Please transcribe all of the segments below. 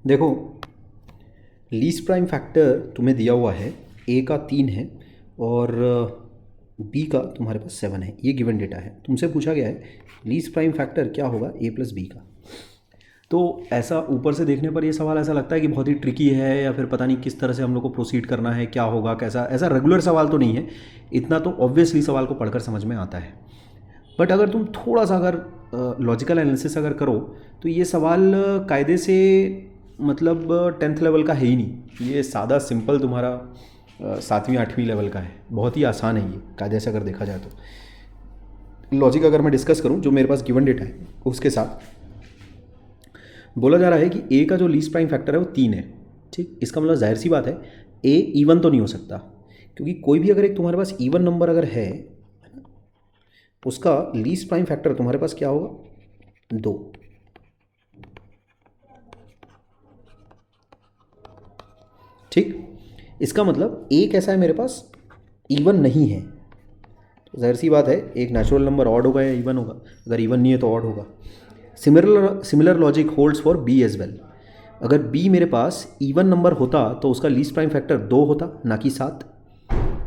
देखो, least prime factor तुम्हें दिया हुआ है, ए का 3 है और बी का तुम्हारे पास 7 है। ये गिवन डेटा है। तुमसे पूछा गया है लीस्ट प्राइम फैक्टर क्या होगा ए प्लस बी का। तो ऐसा ऊपर से देखने पर ये सवाल ऐसा लगता है कि बहुत ही ट्रिकी है, या फिर पता नहीं किस तरह से हम लोग को प्रोसीड करना है, क्या होगा कैसा। ऐसा रेगुलर सवाल तो नहीं है, इतना तो ऑब्वियसली सवाल को पढ़कर समझ में आता है। बट अगर तुम थोड़ा सा अगर लॉजिकल एनालिसिस अगर करो तो ये सवाल कायदे से मतलब 10th लेवल का है ही नहीं। ये सादा सिंपल तुम्हारा 7वीं 8वीं लेवल का है। बहुत ही आसान है ये कायदे से अगर देखा जाए तो। लॉजिक अगर मैं डिस्कस करूं जो मेरे पास गिवन डेटा है उसके साथ, बोला जा रहा है कि ए का जो लीस्ट प्राइम फैक्टर है वो 3 है। ठीक, इसका मतलब जाहिर सी बात है ए इवन तो नहीं हो सकता, क्योंकि कोई भी अगर एक तुम्हारे पास इवन नंबर अगर है उसका लीस्ट प्राइम फैक्टर तुम्हारे पास क्या होगा, 2। ठीक, इसका मतलब ए कैसा है मेरे पास, इवन नहीं है। तो जाहिर सी बात है एक नेचुरल नंबर ऑड होगा या इवन होगा। अगर इवन नहीं है तो ऑड होगा। Similar logic holds for B as well. अगर बी मेरे पास इवन नंबर होता तो उसका लीस्ट प्राइम फैक्टर 2 होता, ना कि 7।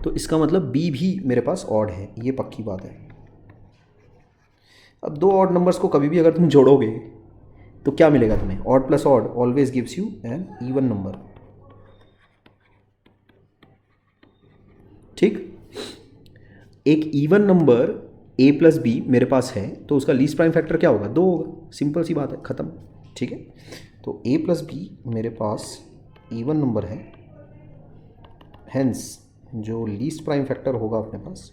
तो इसका मतलब बी भी मेरे पास ऑड है, ये पक्की बात है। अब दो ऑड नंबर्स को कभी भी अगर तुम जोड़ोगे तो क्या मिलेगा तुम्हें, odd plus odd always gives you an even number. ठीक, एक even number A plus B मेरे पास है तो उसका लीस्ट प्राइम फैक्टर क्या होगा, 2 होगा। सिंपल सी बात है, ख़त्म। ठीक है, तो ए प्लस बी मेरे पास इवन नंबर है, हेंस जो लीस्ट प्राइम फैक्टर होगा अपने पास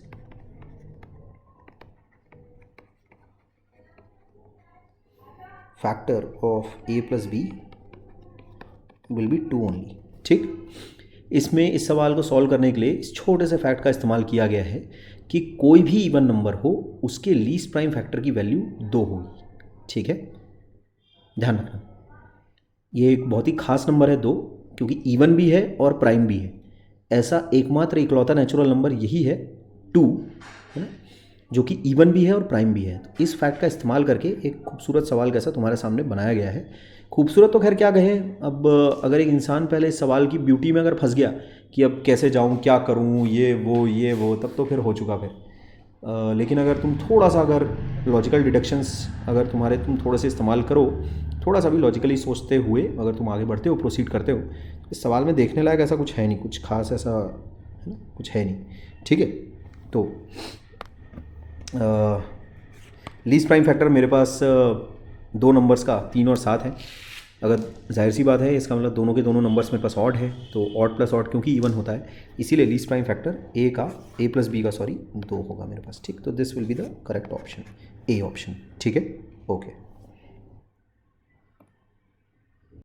factor of A plus B will be 2 only. ठीक, इसमें इस सवाल को सॉल्व करने के लिए इस छोटे से फैक्ट का इस्तेमाल किया गया है कि कोई भी इवन नंबर हो उसके लीस्ट प्राइम फैक्टर की वैल्यू 2 होगी। ठीक है, ध्यान रखना ये एक बहुत ही खास नंबर है 2, क्योंकि इवन भी है और प्राइम भी है। ऐसा एकमात्र इकलौता नेचुरल नंबर यही है 2, है ना, जो कि इवन भी है और प्राइम भी है। तो इस फैक्ट का इस्तेमाल करके एक खूबसूरत सवाल कैसा तुम्हारे सामने बनाया गया है। खूबसूरत तो खैर क्या कहें, अब अगर एक इंसान पहले इस सवाल की ब्यूटी में अगर फंस गया कि अब कैसे जाऊं, क्या करूं, ये वो तब तो फिर हो चुका फिर। लेकिन अगर तुम थोड़ा सा अगर लॉजिकल डिडक्शंस अगर तुम थोड़े से इस्तेमाल करो, थोड़ा सा भी लॉजिकली सोचते हुए अगर तुम आगे बढ़ते हो, प्रोसीड करते हो, इस सवाल में देखने लायक ऐसा कुछ है नहीं, कुछ खास ऐसा है ना, कुछ है नहीं। ठीक है, तो लीस्ट प्राइम फैक्टर मेरे पास 2 नंबर्स का 3 और 7 है। अगर जाहिर सी बात है इसका मतलब दोनों के दोनों नंबर्स मेरे पास ऑड है, तो ऑड प्लस ऑड क्योंकि इवन होता है इसीलिए लीस्ट प्राइम फैक्टर ए प्लस बी का 2 होगा मेरे पास। ठीक, तो this will be the correct option, A option. ठीक है, ओके।